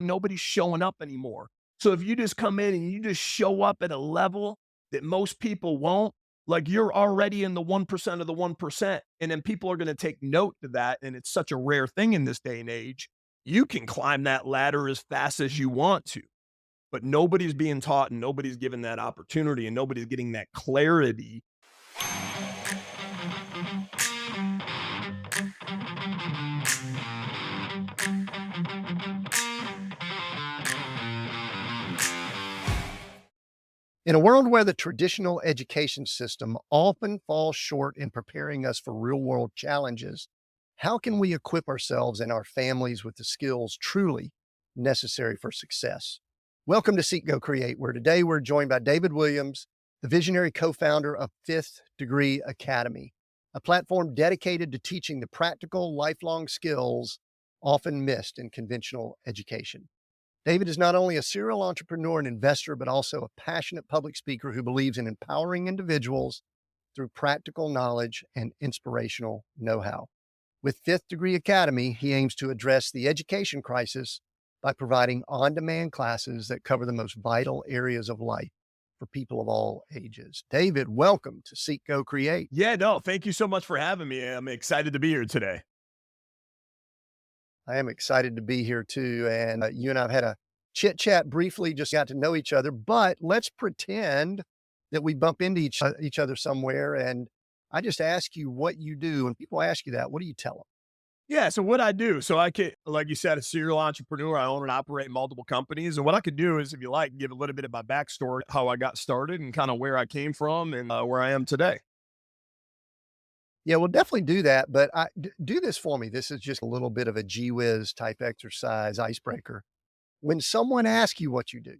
Nobody's showing up anymore. So if you just come in and you just show up at a level that most people won't, like you're already in the 1% of the 1%. And then people are going to take note to that. And it's such a rare thing in this day and age. You can climb that ladder as fast as you want to, but nobody's being taught and nobody's given that opportunity and nobody's getting that clarity. In a world where the traditional education system often falls short in preparing us for real world challenges, how can we equip ourselves and our families with the skills truly necessary for success? Welcome to Seek, Go, Create, where today we're joined by David Williams, the visionary co-founder of Fifth Degree Academy, a platform dedicated to teaching the practical, lifelong skills often missed in conventional education. David is not only a serial entrepreneur and investor, but also a passionate public speaker who believes in empowering individuals through practical knowledge and inspirational know-how. With Fifth Degree Academy, he aims to address the education crisis by providing on-demand classes that cover the most vital areas of life for people of all ages. David, welcome to Seek, Go, Create. Yeah, no, thank you so much for having me. I'm excited to be here today. I am excited to be here too. And you and I have had a chit chat briefly, just got to know each other, but let's pretend that we bump into each other somewhere. And I just ask you what you do. And people ask you that, what do you tell them? Yeah, so what I do, so I could, like you said, a serial entrepreneur. I own and operate multiple companies, and what I could do is, if you like, give a little bit of my backstory, how I got started, and kind of where I came from, and where I am today. Yeah, we'll definitely do that. But do this for me. This is just a little bit of a gee whiz type exercise, icebreaker. When someone asks you what you do,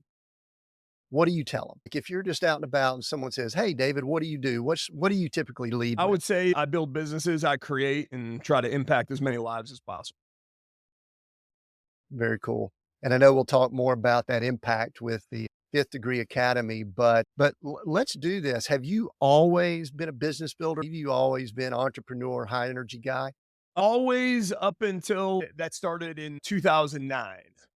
what do you tell them? Like if you're just out and about and someone says, "Hey, David, what do you do?" What do you typically lead I with? would say I build businesses, I create, and try to impact as many lives as possible. Very cool. And I know we'll talk more about that impact with the Fifth Degree Academy, but let's do this. Have you always been a business builder? Have you always been entrepreneur, high energy guy? Always up until that started in 2009.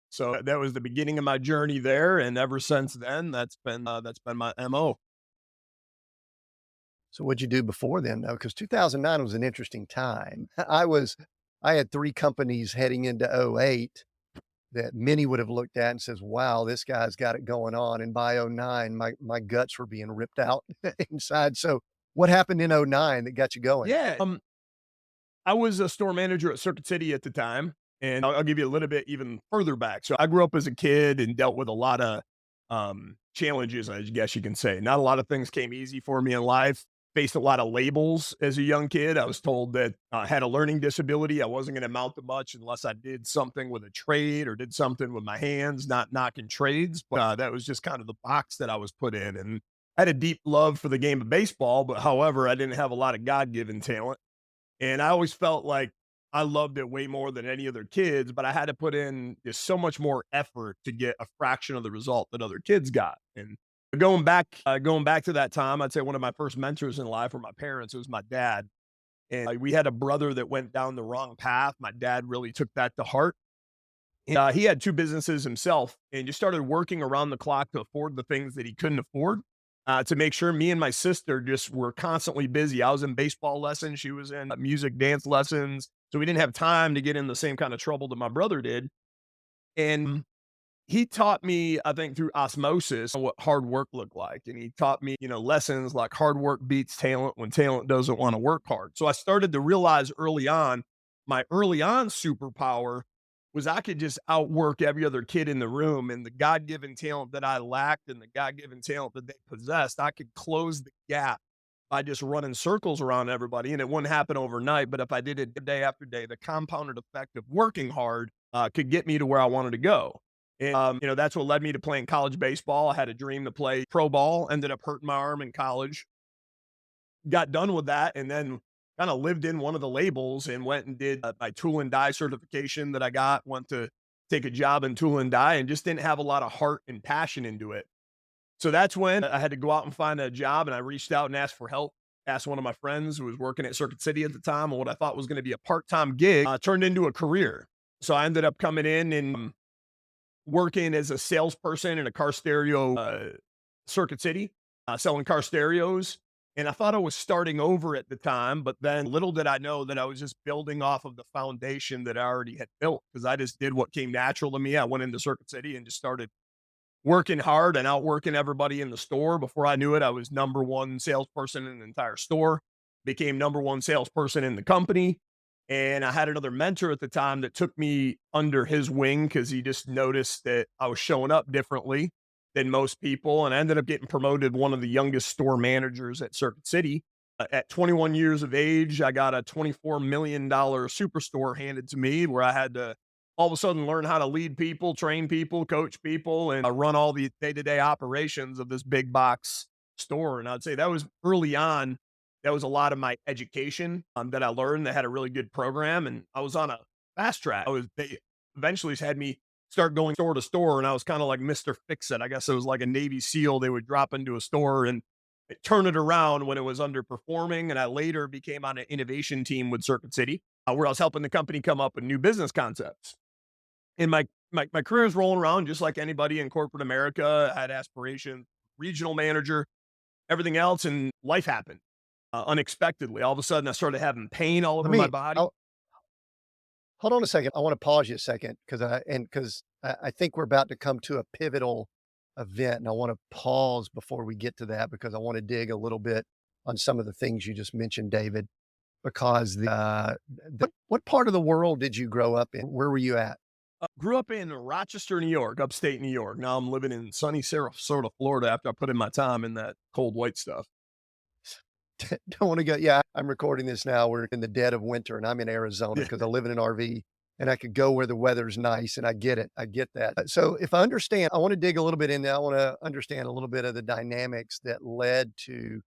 So that was the beginning of my journey there, and ever since then, that's been my MO. So what'd you do before then though? Because 2009 was an interesting time. I had three companies heading into '08 that many would have looked at and says, wow, this guy's got it going on. And by '09, my guts were being ripped out inside. So what happened in '09 that got you going? Yeah, I was a store manager at Circuit City at the time, and I'll give you a little bit even further back. So I grew up as a kid and dealt with a lot of challenges, I guess you can say. Not a lot of things came easy for me in life. Faced a lot of labels as a young kid. I was told that I had a learning disability. I wasn't going to amount to much unless I did something with a trade or did something with my hands, not knocking trades. But that was just kind of the box that I was put in. And I had a deep love for the game of baseball, but however, I didn't have a lot of God given talent. And I always felt like I loved it way more than any other kids, but I had to put in just so much more effort to get a fraction of the result that other kids got. And going back to that time, I'd say one of my first mentors in life were my parents. It was my dad. And we had a brother that went down the wrong path. My dad really took that to heart. And, he had two businesses himself and just started working around the clock to afford the things that he couldn't afford, to make sure me and my sister just were constantly busy. I was in baseball lessons. She was in music, dance lessons. So we didn't have time to get in the same kind of trouble that my brother did. And he taught me, I think, through osmosis what hard work looked like. And he taught me, lessons like hard work beats talent when talent doesn't want to work hard. So I started to realize early on, my early on superpower was I could just outwork every other kid in the room, and the God given talent that I lacked and the God given talent that they possessed, I could close the gap by just running circles around everybody. And it wouldn't happen overnight. But if I did it day after day, the compounded effect of working hard could get me to where I wanted to go. And, that's what led me to playing college baseball. I had a dream to play pro ball, ended up hurting my arm in college, got done with that, and then kind of lived in one of the labels and went and did my tool and die certification that I got, went to take a job in tool and die and just didn't have a lot of heart and passion into it. So that's when I had to go out and find a job, and I reached out and asked for help. Asked one of my friends who was working at Circuit City at the time, and what I thought was going to be a part-time gig turned into a career. So I ended up coming in and working as a salesperson in a car stereo Circuit City, selling car stereos. And I thought I was starting over at the time, but then little did I know that I was just building off of the foundation that I already had built because I just did what came natural to me. I went into Circuit City and just started working hard and outworking everybody in the store. Before I knew it, I was number one salesperson in the entire store, became number one salesperson in the company. And I had another mentor at the time that took me under his wing because he just noticed that I was showing up differently than most people. And I ended up getting promoted one of the youngest store managers at Circuit City. At 21 years of age, I got a $24 million superstore handed to me where I had to all of a sudden learn how to lead people, train people, coach people, and run all the day to day operations of this big box store. And I'd say that was early on. That was a lot of my education that I learned. They had a really good program, and I was on a fast track. They eventually had me start going store to store, and I was kind of like Mr. Fix It. I guess it was like a Navy SEAL. They would drop into a store and turn it around when it was underperforming. And I later became on an innovation team with Circuit City, where I was helping the company come up with new business concepts. And my career is rolling around just like anybody in corporate America. I had aspirations, regional manager, everything else, and life happened unexpectedly. All of a sudden, I started having pain all Let over my me body. oh, hold on a second. I want to pause you a second because I think we're about to come to a pivotal event, and I want to pause before we get to that because I want to dig a little bit on some of the things you just mentioned, David. Because what part of the world did you grow up in? Where were you at? Grew up in Rochester, New York, upstate New York. Now I'm living in sunny Sarasota, Florida. After I put in my time in that cold white stuff. Don't want to go. Yeah, I'm recording this now. We're in the dead of winter, and I'm in Arizona Yeah. because I live in an RV, and I could go where the weather's nice, and I get it. I get that. So if I understand, I want to dig a little bit in there. I want to understand a little bit of the dynamics that led to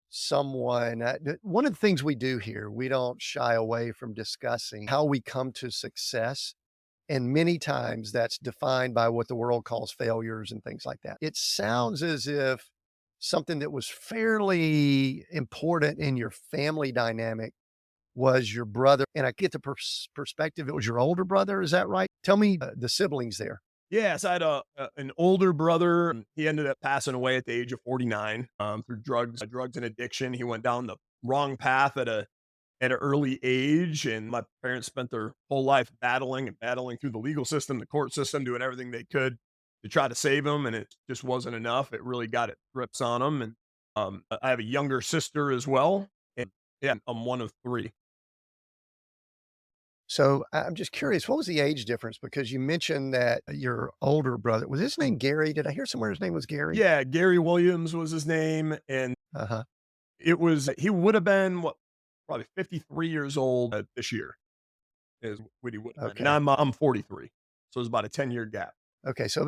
someone. One of the things we do here, we don't shy away from discussing how we come to success. And many times that's defined by what the world calls failures and things like that. It sounds as if something that was fairly important in your family dynamic was your brother. And I get the perspective, it was your older brother. Is that right? Tell me the siblings there. Yes, I had an older brother. He ended up passing away at the age of 49 through drugs and addiction. He went down the wrong path at an early age, and my parents spent their whole life battling through the legal system, the court system, doing everything they could to try to save him, and it just wasn't enough. It really got its grips on him, and I have a younger sister as well, and yeah, I'm one of three. So I'm just curious, what was the age difference? Because you mentioned that your older brother, was his name Gary? Did I hear somewhere his name was Gary? Yeah, Gary Williams was his name, and Uh huh. he would have been what probably 53 years old this year is what he would have been, and Okay. I'm 43, so it's about a 10-year gap. Okay. So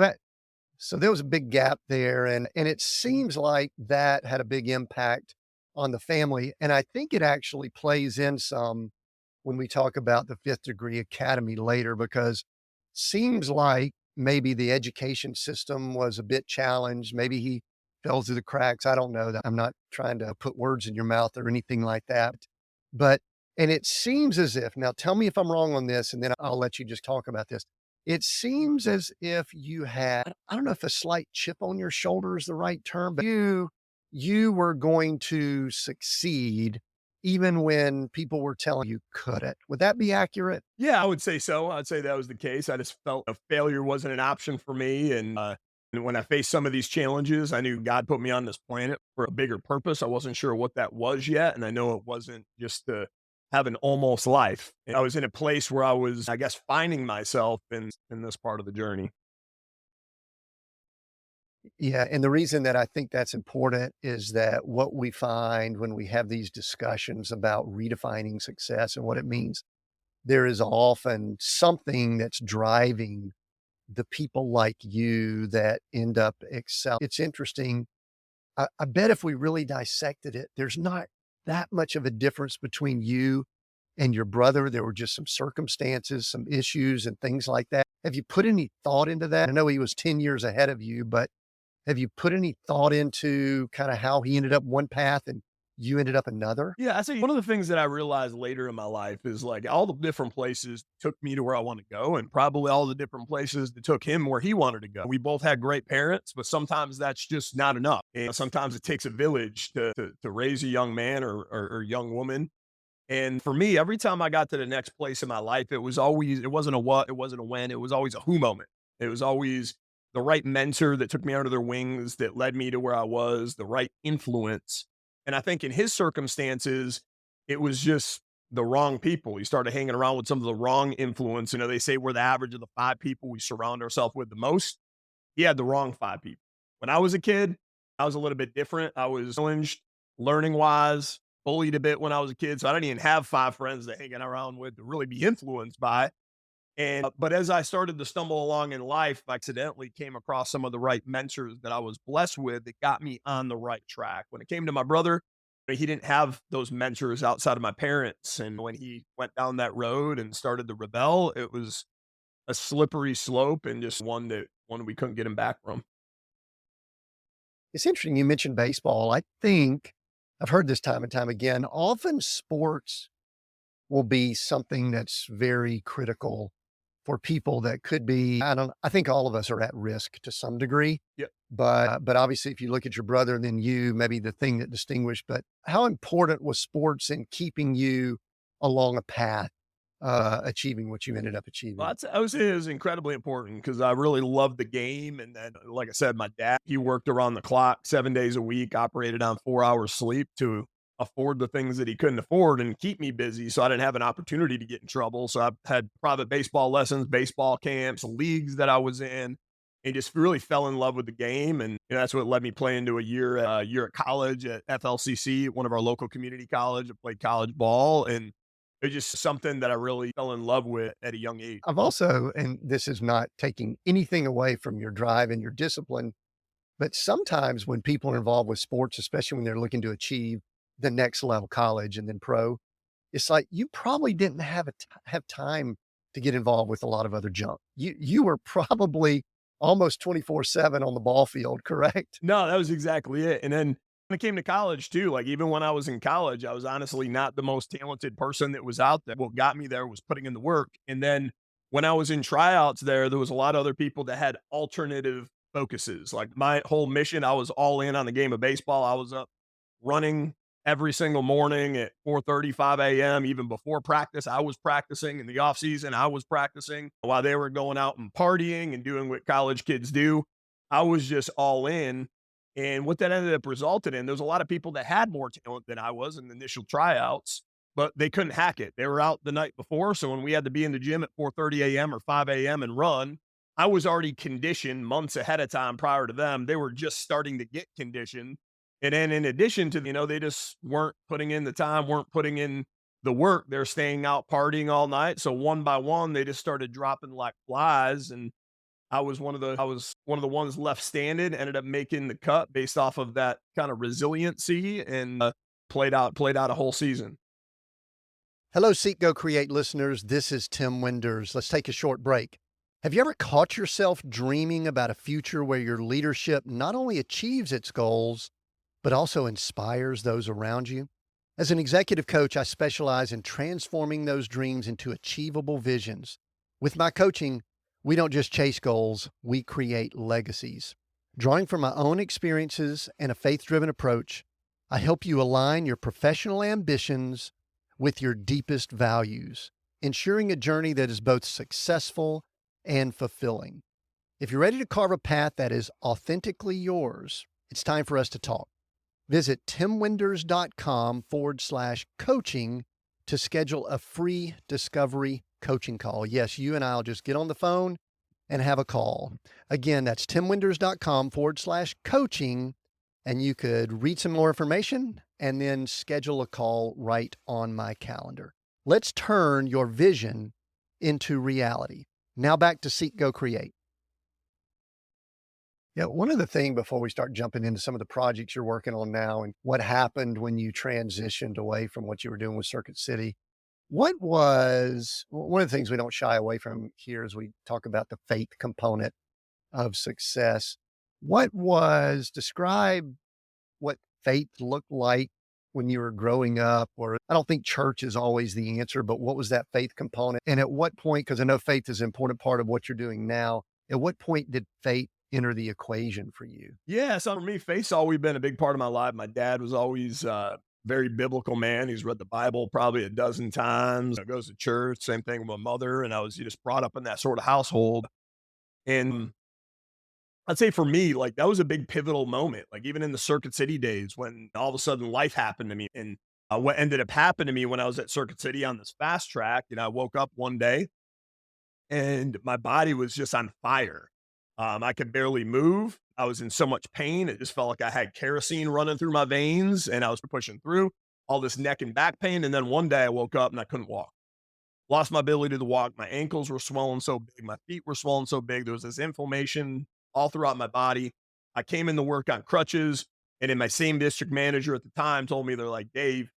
there was a big gap there, and it seems like that had a big impact on the family, and I think it actually plays in some when we talk about the Fifth Degree Academy later, because seems like maybe the education system was a bit challenged. Maybe he fell through the cracks. I don't know that. I'm not trying to put words in your mouth or anything like that. But, and it seems as if, now tell me if I'm wrong on this, and then I'll let you just talk about this. It seems as if you had, I don't know if a slight chip on your shoulder is the right term, but you were going to succeed even when people were telling you couldn't. Would that be accurate? Yeah, I would say so. I'd say that was the case. I just felt a failure wasn't an option for me. And when I faced some of these challenges, I knew God put me on this planet for a bigger purpose. I wasn't sure what that was yet. And I know it wasn't just to have an almost life. And I was in a place where I was, I guess, finding myself in this part of the journey. Yeah, and the reason that I think that's important is that what we find when we have these discussions about redefining success and what it means, there is often something that's driving the people like you that end up excel. It's interesting. I bet if we really dissected it, there's not that much of a difference between you and your brother. There were just some circumstances, some issues, and things like that. Have you put any thought into that? I know he was 10 years ahead of you, but have you put any thought into kind of how he ended up one path and you ended up another? Yeah, I say one of the things that I realized later in my life is like all the different places took me to where I want to go, and probably all the different places that took him where he wanted to go. We both had great parents, but sometimes that's just not enough. And sometimes it takes a village to raise a young man or young woman. And for me, every time I got to the next place in my life, it wasn't a what, it wasn't a when, it was always a who moment. It was always the right mentor that took me under their wings, that led me to where I was, the right influence. And I think in his circumstances, it was just the wrong people. He started hanging around with some of the wrong influence. You know, they say we're the average of the five people we surround ourselves with the most. He had the wrong five people. When I was a kid, I was a little bit different. I was challenged learning wise, bullied a bit when I was a kid. So I didn't even have five friends to hang around with to really be influenced by. But as I started to stumble along in life, I accidentally came across some of the right mentors that I was blessed with that got me on the right track. When it came to my brother, he didn't have those mentors outside of my parents. And when he went down that road and started to rebel, it was a slippery slope and just one we couldn't get him back from. It's interesting you mentioned baseball. I think I've heard this time and time again. Often sports will be something that's very critical for people that could be, I think all of us are at risk to some degree. Yeah. But obviously if you look at your brother and then you, maybe the thing that distinguished, but how important was sports in keeping you along a path, achieving what you ended up Well, achieving? I would say it was incredibly important because I really loved the game. And then, like I said, my dad, he worked around the clock 7 days a week, operated on 4 hours sleep to afford the things that he couldn't afford and keep me busy. So I didn't have an opportunity to get in trouble. So I had private baseball lessons, baseball camps, leagues that I was in, and just really fell in love with the game. And that's what led me playing to a year at college at FLCC, one of our local community college. I played college ball, and it's just something that I really fell in love with at a young age. I've also, and this is not taking anything away from your drive and your discipline, but sometimes when people are involved with sports, especially when they're looking to achieve the next level, college and then pro, it's like you probably didn't have time to get involved with a lot of other junk. You were probably almost 24/7 on the ball field, correct? No, that was exactly it. And then when it came to college too, like even when I was in college, I was honestly not the most talented person that was out there. What got me there was putting in the work. And then when I was in tryouts there was a lot of other people that had alternative focuses. Like my whole mission, I was all in on the game of baseball. I was up running every single morning at 4:35 a.m. Even before practice, I was practicing. In the off season, I was practicing while they were going out and partying and doing what college kids do. I was just all in. And what that ended up resulted in, there's a lot of people that had more talent than I was in the initial tryouts, but they couldn't hack it. They were out the night before. So when we had to be in the gym at 4:30 a.m. or 5 a.m. and run, I was already conditioned months ahead of time prior to them. They were just starting to get conditioned. And then in addition to, they just weren't putting in the time, weren't putting in the work. They're staying out partying all night. So one by one, they just started dropping like flies. And I was one of the ones left standing, ended up making the cut based off of that kind of resiliency and played out a whole season. Hello, Seek Go Create listeners. This is Tim Winders. Let's take a short break. Have you ever caught yourself dreaming about a future where your leadership not only achieves its goals, but also inspires those around you? As an executive coach, I specialize in transforming those dreams into achievable visions. With my coaching, we don't just chase goals, we create legacies. Drawing from my own experiences and a faith driven approach, I help you align your professional ambitions with your deepest values, ensuring a journey that is both successful and fulfilling. If you're ready to carve a path that is authentically yours, it's time for us to talk. Visit timwinders.com/coaching to schedule a free discovery coaching call. Yes, you and I'll just get on the phone and have a call. Again, that's timwinders.com/coaching, and you could read some more information and then schedule a call right on my calendar. Let's turn your vision into reality. Now back to Seek, Go, Create. Yeah, one other thing before we start jumping into some of the projects you're working on now and what happened when you transitioned away from what you were doing with Circuit City. What was one of the things we don't shy away from here as we talk about the faith component of success? Describe what faith looked like when you were growing up? Or I don't think church is always the answer, but what was that faith component? And at what point, because I know faith is an important part of what you're doing now, at what point did faith enter the equation for you? Yeah, so for me, faith's always been a big part of my life. My dad was always very biblical man. He's read the Bible probably a dozen times. Goes to church. Same thing with my mother, and I was just brought up in that sort of household. And I'd say for me, like that was a big pivotal moment. Like even in the Circuit City days, when all of a sudden life happened to me, and what ended up happening to me when I was at Circuit City on this fast track, I woke up one day and my body was just on fire. I could barely move. I was in so much pain. It just felt like I had kerosene running through my veins and I was pushing through all this neck and back pain. And then one day I woke up and I couldn't walk. Lost my ability to walk. My ankles were swollen so big. My feet were swollen so big. There was this inflammation all throughout my body. I came into work on crutches. And then my same district manager at the time told me, they're like, Dave,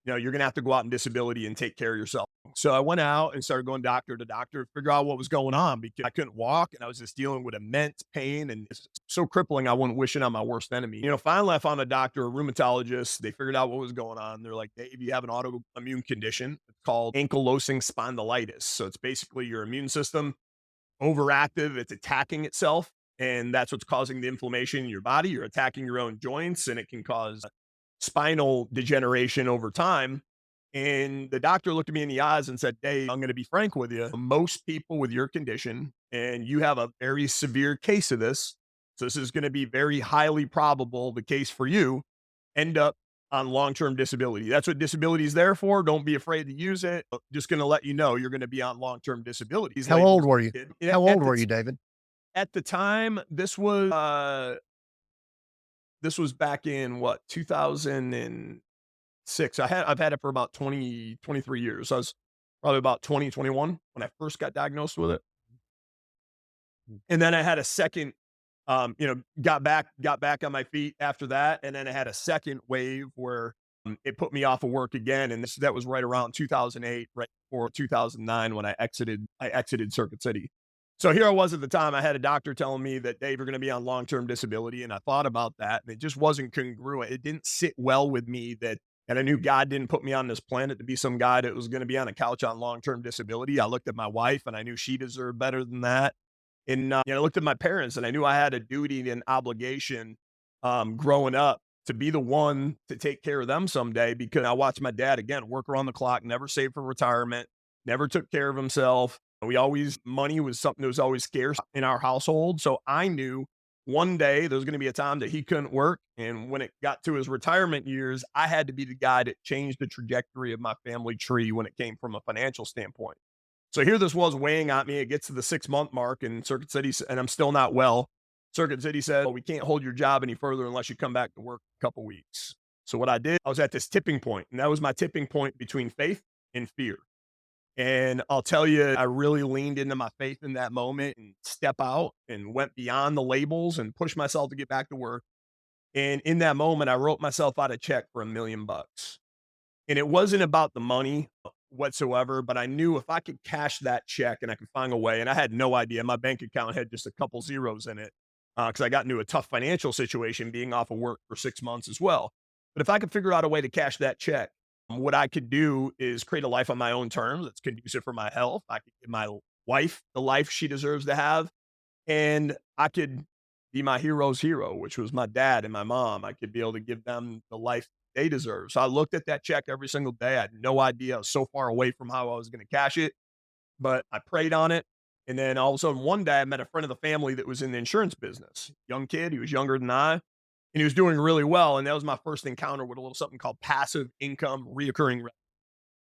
you're going to have to go out in disability and take care of yourself. So I went out and started going doctor to doctor, to figure out what was going on because I couldn't walk and I was just dealing with immense pain and it's so crippling. I wouldn't wish it on my worst enemy. Finally I found a doctor, a rheumatologist. They figured out what was going on. They're like, Dave, you have an autoimmune condition. It's called ankylosing spondylitis. So it's basically your immune system overactive. It's attacking itself. And that's what's causing the inflammation in your body. You're attacking your own joints and it can cause spinal degeneration over time. And the doctor looked at me in the eyes and said, Dave, I'm going to be frank with you. Most people with your condition, and you have a very severe case of this. So this is going to be very highly probable the case for you end up on long-term disability. That's what disability is there for. Don't be afraid to use it. Just going to let you know you're going to be on long-term disability. He's How like, old were you? How old at were the, you, David? at the time, this was back in what 2006. I've had it for about 23 years. So I was probably about 2021 when I first got diagnosed with it. And then I had a second, got back on my feet after that. And then I had a second wave where it put me off of work again. And that was right around 2008, right before 2009 when I exited Circuit City. So here I was at the time. I had a doctor telling me that, Dave, you're going to be on long-term disability. And I thought about that and it just wasn't congruent. It didn't sit well with me and I knew God didn't put me on this planet to be some guy that was going to be on a couch on long-term disability. I looked at my wife and I knew she deserved better than that. And, I looked at my parents and I knew I had a duty and obligation growing up to be the one to take care of them someday because I watched my dad, again, work around the clock, never saved for retirement, never took care of himself. Money was something that was always scarce in our household. So I knew one day there was going to be a time that he couldn't work. And when it got to his retirement years, I had to be the guy that changed the trajectory of my family tree when it came from a financial standpoint. So here this was weighing on me. It gets to the 6-month mark in Circuit City, and I'm still not well. Circuit City said, well, we can't hold your job any further unless you come back to work a couple weeks. So what I did, I was at this tipping point, and that was my tipping point between faith and fear. And I'll tell you, I really leaned into my faith in that moment and step out and went beyond the labels and pushed myself to get back to work. And in that moment, I wrote myself out a check for $1 million. And it wasn't about the money whatsoever, but I knew if I could cash that check and I could find a way, and I had no idea. My bank account had just a couple zeros in it because I got into a tough financial situation being off of work for 6 months as well. But if I could figure out a way to cash that check, what I could do is create a life on my own terms that's conducive for my health. I could give my wife the life she deserves to have, and I could be my hero's hero, which was my dad and my mom. I could be able to give them the life they deserve. So I looked at that check every single day. I had no idea. I was so far away from how I was going to cash it, but I prayed on it. And then all of a sudden, one day I met a friend of the family that was in the insurance business. Young kid, he was younger than I, and he was doing really well. And that was my first encounter with a little something called passive income reoccurring.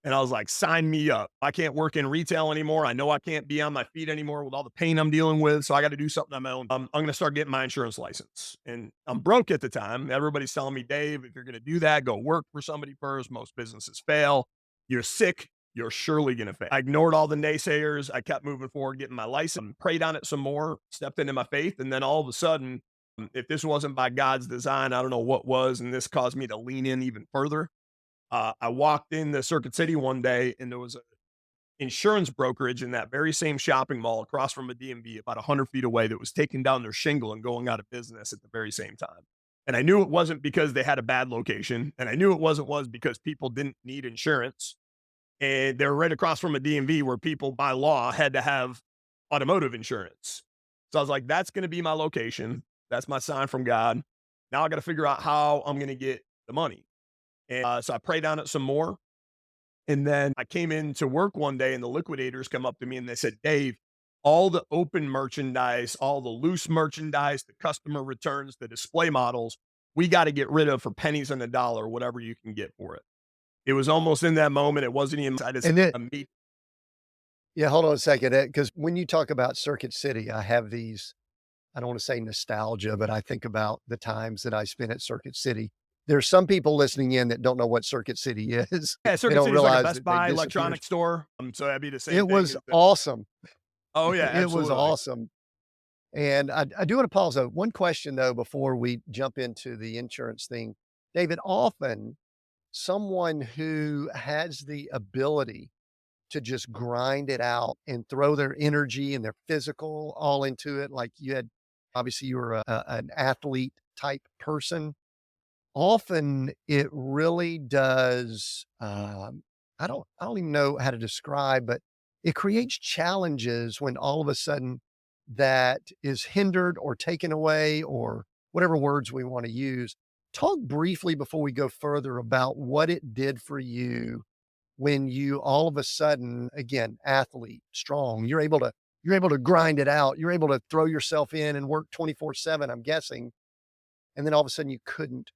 And I was like, sign me up. I can't work in retail anymore. I know I can't be on my feet anymore with all the pain I'm dealing with. So I got to do something on my own. I'm going to start getting my insurance license. And I'm broke at the time. Everybody's telling me, Dave, if you're going to do that, go work for somebody first. Most businesses fail. You're sick. You're surely going to fail. I ignored all the naysayers. I kept moving forward, getting my license, prayed on it some more, stepped into my faith. And then all of a sudden, if this wasn't by God's design, I don't know what was. And this caused me to lean in even further. I walked in the Circuit City one day and there was an insurance brokerage in that very same shopping mall across from a DMV about 100 feet away that was taking down their shingle and going out of business at the very same time. And I knew it wasn't because they had a bad location. And I knew it wasn't was because people didn't need insurance. And they were right across from a DMV where people by law had to have automotive insurance. So I was like, that's going to be my location. That's my sign from God. Now I got to figure out how I'm going to get the money. And so I prayed on it some more. And then I came into work one day and the liquidators come up to me and they said, Dave, all the open merchandise, all the loose merchandise, the customer returns, the display models, we got to get rid of for pennies on the dollar, whatever you can get for it. It was almost in that moment. It wasn't even, I just, And then, immediately. yeah, hold on a second. Because when you talk about Circuit City, I have these, I don't want to say nostalgia, but I think about the times that I spent at Circuit City. There's some people listening in that don't know what Circuit City is. Yeah, They Circuit don't City is like a realize Best that they Buy disappeared. electronic store. So that'd be the same It thing was as the, awesome. oh yeah, It was absolutely. awesome. And I do want to pause though. One question though, before we jump into the insurance thing, David, often someone who has the ability to just grind it out and throw their energy and their physical all into it, like you had, obviously you were an athlete type person. Often it really does, I don't even know how to describe, but it creates challenges when all of a sudden that is hindered or taken away or whatever words we want to use. Talk briefly before we go further about what it did for you when you all of a sudden, again, athlete, strong, you're able to grind it out. You're able to throw yourself in and work 24/7, I'm guessing. And then all of a sudden you couldn't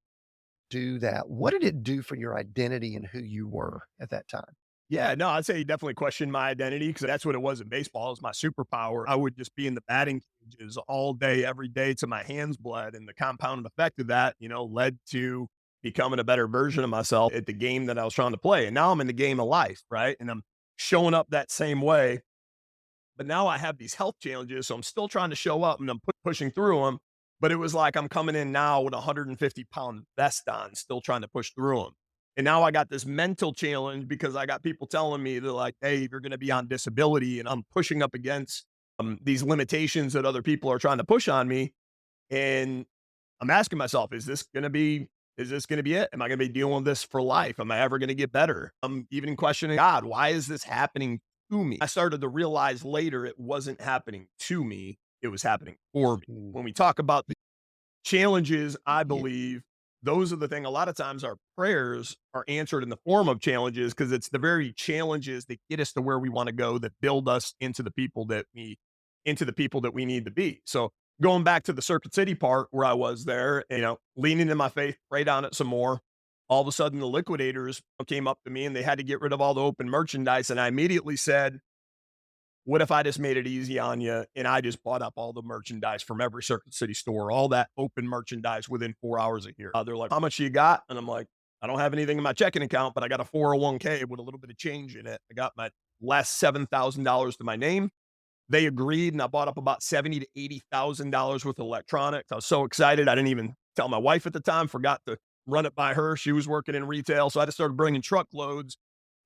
do that. What did it do for your identity and who you were at that time? Yeah, no, I'd say he definitely questioned my identity because that's what it was in baseball. It was my superpower. I would just be in the batting cages all day, every day till my hands bled. And the compounded effect of that, led to becoming a better version of myself at the game that I was trying to play. And now I'm in the game of life, right? And I'm showing up that same way. But now I have these health challenges. So I'm still trying to show up and I'm pushing through them. But it was like I'm coming in now with a 150-pound vest on, still trying to push through them. And now I got this mental challenge because I got people telling me they're like, "Hey, you're going to be on disability," and I'm pushing up against these limitations that other people are trying to push on me. And I'm asking myself, "Is this going to be? Is this going to be it? Am I going to be dealing with this for life? Am I ever going to get better?" I'm even questioning God. Why is this happening to me? I started to realize later it wasn't happening to me; it was happening for me. Mm, When we talk about the challenges, I yeah. believe those are the thing. A lot of times our prayers are answered in the form of challenges because it's the very challenges that get us to where we want to go, that build us into the people that we need to be. So going back to the Circuit City part where I was there, leaning in my faith, prayed on it some more. All of a sudden the liquidators came up to me and they had to get rid of all the open merchandise. And I immediately said, what if I just made it easy on you and I just bought up all the merchandise from every Circuit City store, all that open merchandise within 4 hours of here? They're like, "How much you got?" And I'm like, "I don't have anything in my checking account, but I got a 401k with a little bit of change in it. I got my last $7,000 to my name." They agreed, and I bought up about 70 to $80,000 worth of electronics. I was so excited. I didn't even tell my wife at the time, forgot to run it by her. She was working in retail. So I just started bringing truckloads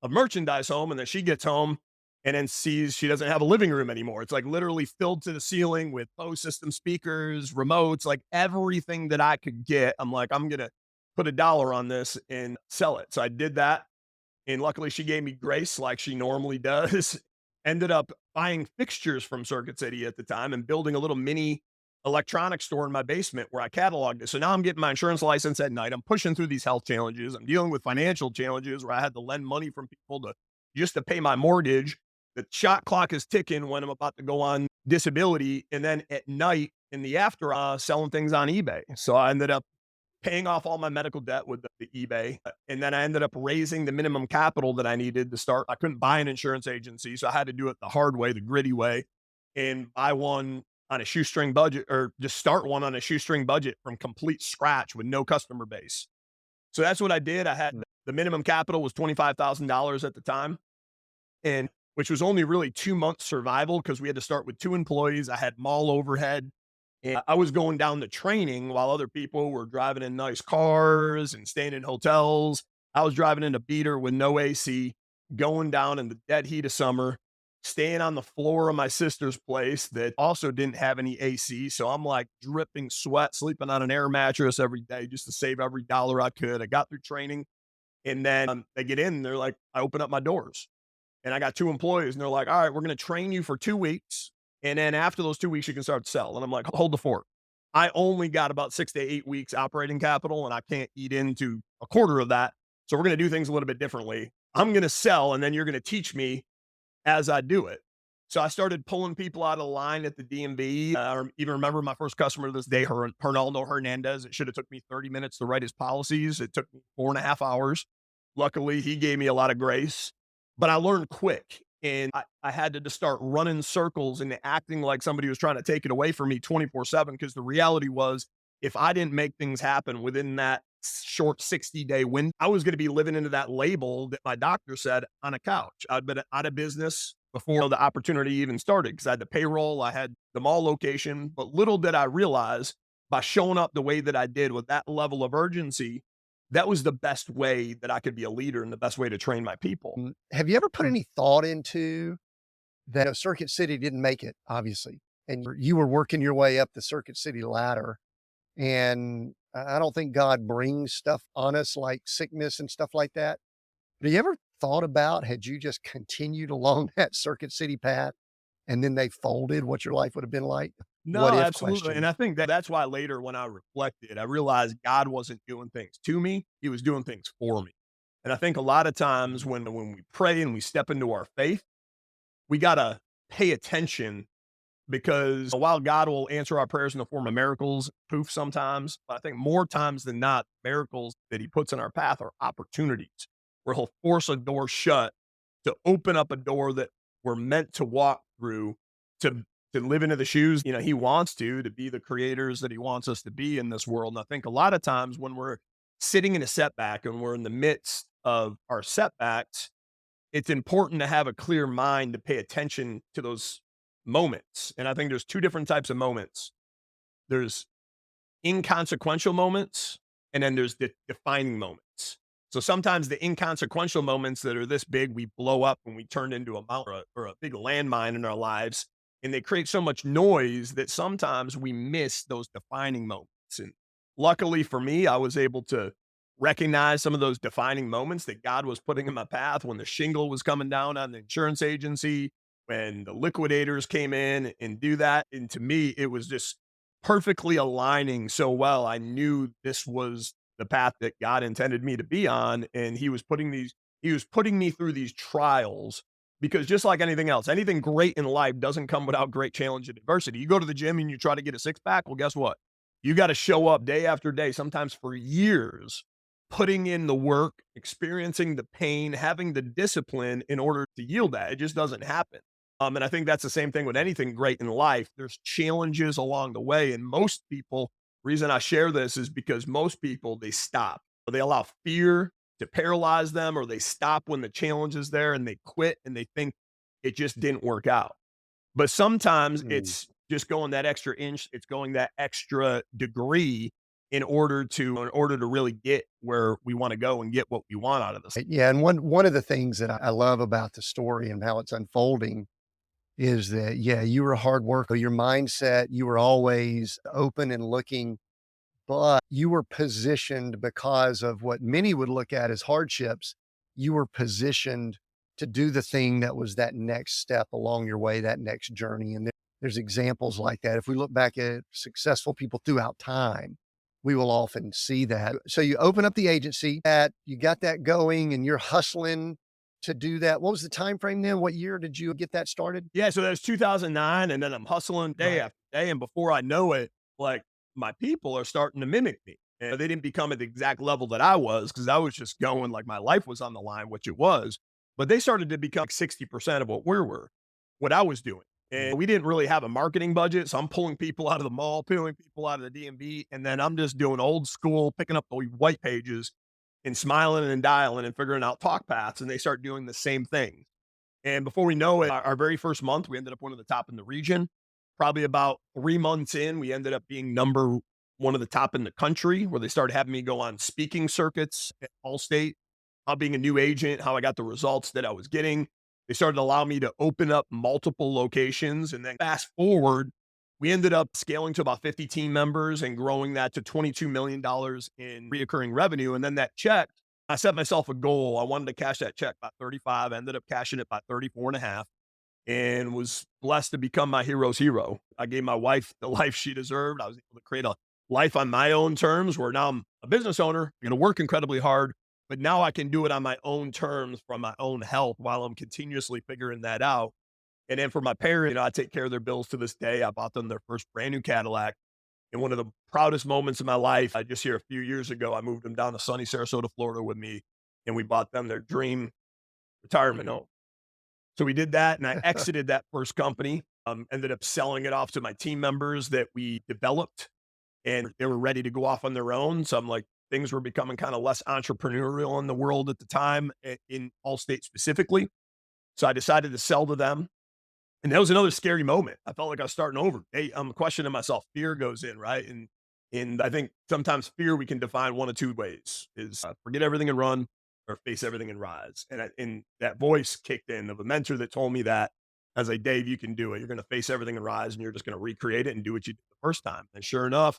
of merchandise home. And then she gets home and then sees she doesn't have a living room anymore. It's like literally filled to the ceiling with Bose system speakers, remotes, like everything that I could get. I'm like, I'm going to put $1 on this and sell it. So I did that. And luckily she gave me grace like she normally does. Ended up buying fixtures from Circuit City at the time and building a little mini electronics store in my basement where I cataloged it. So now I'm getting my insurance license at night. I'm pushing through these health challenges. I'm dealing with financial challenges where I had to lend money from people to just to pay my mortgage. The shot clock is ticking when I'm about to go on disability. And then at night in the after, selling things on eBay. So I ended up paying off all my medical debt with the eBay. And then I ended up raising the minimum capital that I needed to start. I couldn't buy an insurance agency. So I had to do it the hard way, the gritty way, and buy one on a shoestring budget or just start one on a shoestring budget from complete scratch with no customer base. So that's what I did. I had the minimum capital was $25,000 at the time, and which was only really 2 months survival because we had to start with 2 employees. I had mall overhead. And I was going down to training while other people were driving in nice cars and staying in hotels. I was driving in a beater with no AC, going down in the dead heat of summer staying on the floor of my sister's place that also didn't have any AC. So I'm like dripping sweat, sleeping on an air mattress every day just to save every dollar I could. I got through training and then they get in and they're like, I open up my doors and I got 2 employees and they're like, all right, we're going to train you for 2 weeks. And then after those 2 weeks, you can start to sell. And I'm like, hold the fort. I only got about 6 to 8 weeks operating capital and I can't eat into a quarter of that. So we're going to do things a little bit differently. I'm going to sell and then you're going to teach me as I do it. So I started pulling people out of the line at the DMV. I even remember my first customer to this day, Hernaldo Hernandez. It should have took me 30 minutes to write his policies. It took me 4.5 hours. Luckily, he gave me a lot of grace, but I learned quick. And I had to just start running circles and acting like somebody was trying to take it away from me 24/7. Because the reality was, if I didn't make things happen within that short 60-day window, I was going to be living into that label that my doctor said on a couch. I'd been out of business before the opportunity even started because I had the payroll, I had the mall location. But little did I realize by showing up the way that I did with that level of urgency, that was the best way that I could be a leader and the best way to train my people. Have you ever put any thought into that? Circuit City didn't make it, obviously, and you were working your way up the Circuit City ladder. And I don't think God brings stuff on us like sickness and stuff like that. But you ever thought about, had you just continued along that Circuit City path and then they folded, what your life would have been like? What No, if absolutely. And question? I think that that's why later when I reflected, I realized God wasn't doing things to me, he was doing things for me. And I think a lot of times when we pray and we step into our faith, we got to pay attention because while God will answer our prayers in the form of miracles, proof sometimes, but I think more times than not, miracles that he puts in our path are opportunities where he'll force a door shut to open up a door that we're meant to walk through to to live into the shoes, he wants to be the creators that he wants us to be in this world. And I think a lot of times when we're sitting in a setback and we're in the midst of our setbacks, it's important to have a clear mind to pay attention to those moments. And I think there's two different types of moments. There's inconsequential moments, and then there's the defining moments. So sometimes the inconsequential moments that are this big, we blow up and we turn into a mountain or a big landmine in our lives. And they create so much noise that sometimes we miss those defining moments. And luckily for me, I was able to recognize some of those defining moments that God was putting in my path when the shingle was coming down on the insurance agency, when the liquidators came in and do that. And to me, it was just perfectly aligning so well. I knew this was the path that God intended me to be on. And he was putting me through these trials because just like anything else, anything great in life doesn't come without great challenge and adversity. You go to the gym and you try to get a six pack. Well, guess what? You got to show up day after day, sometimes for years, putting in the work, experiencing the pain, having the discipline in order to yield that. It just doesn't happen. And I think that's the same thing with anything great in life. There's challenges along the way. And most people, reason I share this is because most people, they stop. They allow fear to paralyze them, or they stop when the challenge is there and they quit and they think it just didn't work out. But sometimes Mm. it's just going that extra inch, it's going that extra degree in order to really get where we want to go and get what we want out of this. Yeah, and one of the things that I love about the story and how it's unfolding is that, yeah, you were a hard worker. Your mindset, you were always open and looking, but you were positioned because of what many would look at as hardships. You were positioned to do the thing that was that next step along your way, that next journey. And there's examples like that. If we look back at successful people throughout time, we will often see that. So you open up the agency, that you got that going and you're hustling to do that. What was the time frame then? What year did you get that started? Yeah, so that was 2009, and then I'm hustling day Right. after day, and before I know it, like, my people are starting to mimic me, and they didn't become at the exact level that I was because I was just going like my life was on the line, which it was, but they started to become 60% of what I was doing, and we didn't really have a marketing budget, so I'm pulling people out of the mall, pulling people out of the DMV, and then I'm just doing old school, picking up the white pages and smiling and dialing and figuring out talk paths, and they start doing the same thing. And before we know it, our very first month, we ended up one of the top in the region. Probably about 3 months in, we ended up being number one of the top in the country, where they started having me go on speaking circuits at Allstate, how being a new agent, how I got the results that I was getting. They started to allow me to open up multiple locations. And then fast forward, we ended up scaling to about 50 team members and growing that to $22 million in reoccurring revenue. And then that check, I set myself a goal. I wanted to cash that check by 35, ended up cashing it by 34 and a half, and was blessed to become my hero's hero. I gave my wife the life she deserved. I was able to create a life on my own terms where now I'm a business owner. I'm going to work incredibly hard, but now I can do it on my own terms from my own health while I'm continuously figuring that out. And then for my parents, I take care of their bills to this day. I bought them their first brand new Cadillac. And one of the proudest moments of my life, I just here a few years ago, I moved them down to sunny Sarasota, Florida with me, and we bought them their dream retirement home. So we did that, and I exited that first company, ended up selling it off to my team members that we developed, and they were ready to go off on their own. So I'm like, things were becoming kind of less entrepreneurial in the world at the time, in Allstate specifically. So I decided to sell to them. And that was another scary moment. I felt like I was starting over. Hey, I'm questioning myself. Fear goes in, right? And I think sometimes fear we can define one of two ways: is forget everything and run, or face everything and rise. And that voice kicked in of a mentor that told me that. I was like, Dave, you can do it. You're going to face everything and rise, and you're just going to recreate it and do what you did the first time. And sure enough,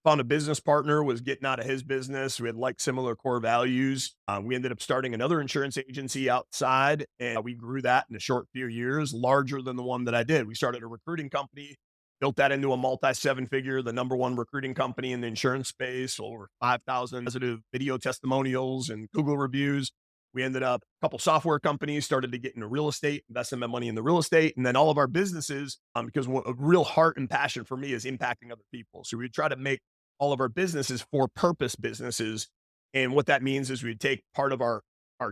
found a business partner, was getting out of his business. We had like similar core values. We ended up starting another insurance agency outside, and we grew that in a short few years, larger than the one that I did. We started a recruiting company, built that into a multi seven figure, the number one recruiting company in the insurance space, over 5,000 positive video testimonials and Google reviews. We ended up a couple software companies, started to get into real estate, investing my money in the real estate, and then all of our businesses, because a real heart and passion for me is impacting other people. So we try to make all of our businesses for purpose businesses. And what that means is we take part of our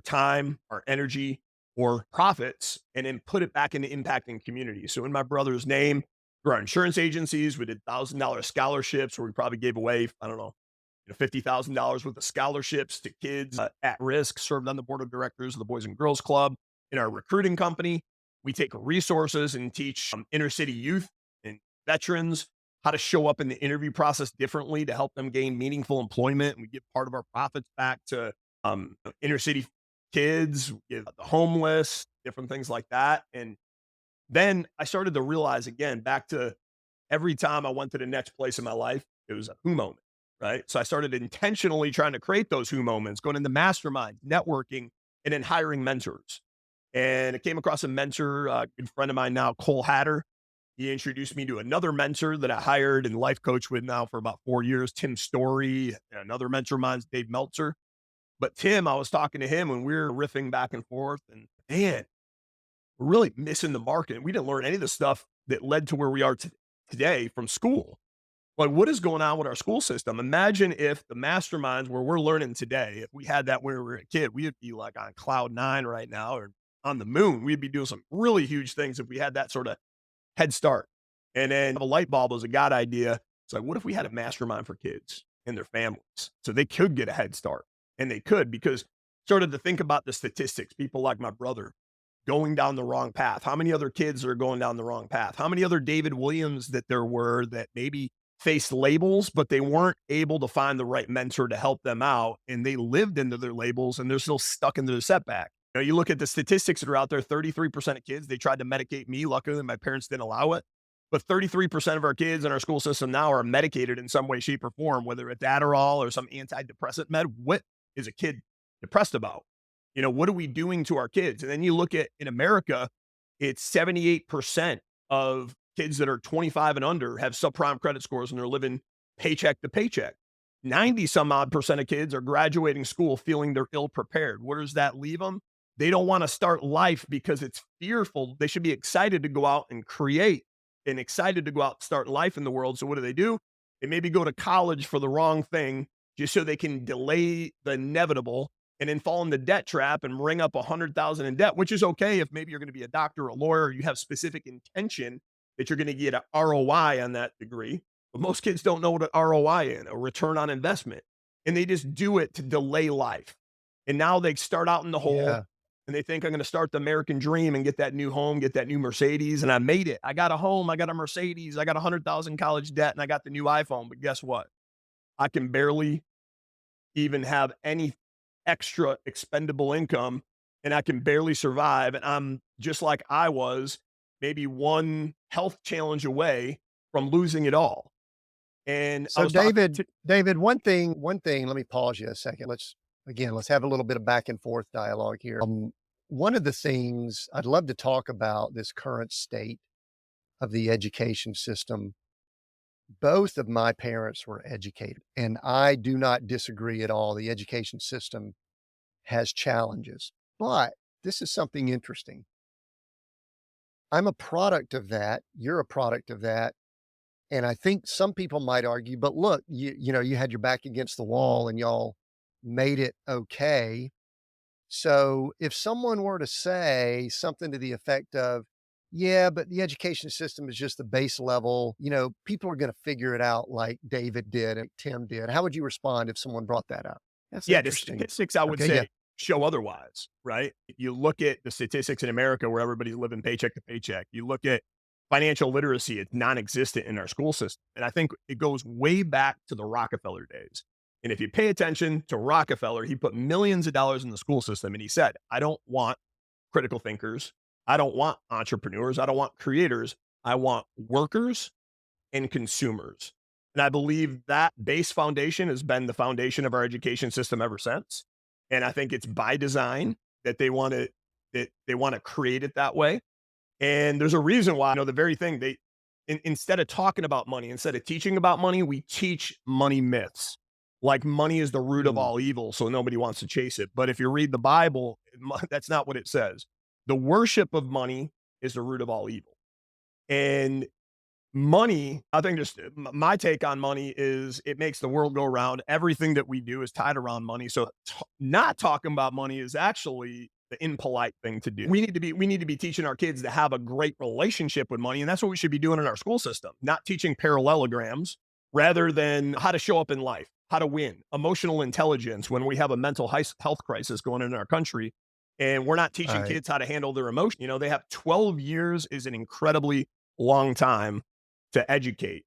time, our energy, or profits, and then put it back into impacting communities. So in my brother's name, through our insurance agencies, we did $1,000 scholarships where we probably gave away, I don't know, $50,000 worth of scholarships to kids at risk, served on the board of directors of the Boys and Girls Club. In our recruiting company, we take resources and teach inner city youth and veterans how to show up in the interview process differently to help them gain meaningful employment. And we give part of our profits back to inner city kids, we give the homeless, different things like that. And then I started to realize again, back to every time I went to the next place in my life, it was a who moment, right? So I started intentionally trying to create those who moments, going into masterminds, networking, and then hiring mentors. And I came across a mentor, a good friend of mine now, Cole Hatter. He introduced me to another mentor that I hired and life coach with now for about 4 years, Tim Story. Another mentor of mine's Dave Meltzer. But Tim, I was talking to him and we were riffing back and forth, and man, we're really missing the market. We didn't learn any of the stuff that led to where we are today from school. Like, what is going on with our school system? Imagine if the masterminds where we're learning today, if we had that when we were a kid, we would be like on cloud nine right now or on the moon. We'd be doing some really huge things if we had that sort of head start. And then a light bulb was a God idea. It's like, what if we had a mastermind for kids and their families so they could get a head start? And they could, because started to think about the statistics, people like my brother going down the wrong path. How many other kids are going down the wrong path? How many other David Williams that there were that maybe faced labels, but they weren't able to find the right mentor to help them out. And they lived into their labels and they're still stuck into the setback. You look at the statistics that are out there, 33% of kids, they tried to medicate me. Luckily, my parents didn't allow it. But 33% of our kids in our school system now are medicated in some way, shape, or form, whether it's Adderall or some antidepressant med. What is a kid depressed about? What are we doing to our kids? And then you look at in America, it's 78% of kids that are 25 and under have subprime credit scores and they're living paycheck to paycheck. 90 some odd percent of kids are graduating school feeling they're ill prepared. Where does that leave them? They don't want to start life because it's fearful. They should be excited to go out and create and excited to go out and start life in the world. So what do? They maybe go to college for the wrong thing just so they can delay the inevitable and then fall in the debt trap and ring up 100,000 in debt, which is okay if maybe you're going to be a doctor or a lawyer, or you have specific intention that you're going to get an ROI on that degree. But most kids don't know what an ROI is, a return on investment. And they just do it to delay life. And now they start out in the hole Yeah. and they think I'm going to start the American dream and get that new home, get that new Mercedes. And I made it. I got a home. I got a Mercedes. I got 100,000 college debt and I got the new iPhone. But guess what? I can barely even have any extra expendable income and I can barely survive. And I'm just like I was, maybe one health challenge away from losing it all. And I So was talking David, to, David, one thing, let me pause you a second. Let's have a little bit of back and forth dialogue here. One of the things I'd love to talk about this current state of the education system. Both of my parents were educated, and I do not disagree at all. The education system has challenges, but this is something interesting. I'm a product of that. You're a product of that. And I think some people might argue, but look, you had your back against the wall and y'all made it okay. So if someone were to say something to the effect of, yeah, but the education system is just the base level, people are going to figure it out like David did and Tim did. How would you respond if someone brought that up? That's yeah, the interesting. statistics I would Okay. Yeah. say show otherwise, right? You look at the statistics in America where everybody's living paycheck to paycheck. You look at financial literacy, it's non-existent in our school system. And I think it goes way back to the Rockefeller days. And if you pay attention to Rockefeller, he put millions of dollars in the school system and he said, I don't want critical thinkers. I don't want entrepreneurs. I don't want creators. I want workers and consumers. And I believe that base foundation has been the foundation of our education system ever since. And I think it's by design that they want to create it that way. And there's a reason why, the very thing instead of talking about money, instead of teaching about money, we teach money myths. Like money is the root of Mm, all evil, so nobody wants to chase it. But if you read the Bible, that's not what it says. The worship of money is the root of all evil. And money, I think just my take on money is it makes the world go round. Everything that we do is tied around money. So not talking about money is actually the impolite thing to do. We need to be teaching our kids to have a great relationship with money, and that's what we should be doing in our school system. Not teaching parallelograms, rather than how to show up in life, how to win, emotional intelligence when we have a mental health crisis going on in our country, and we're not teaching right. kids how to handle their emotion. They have 12 years is an incredibly long time to educate.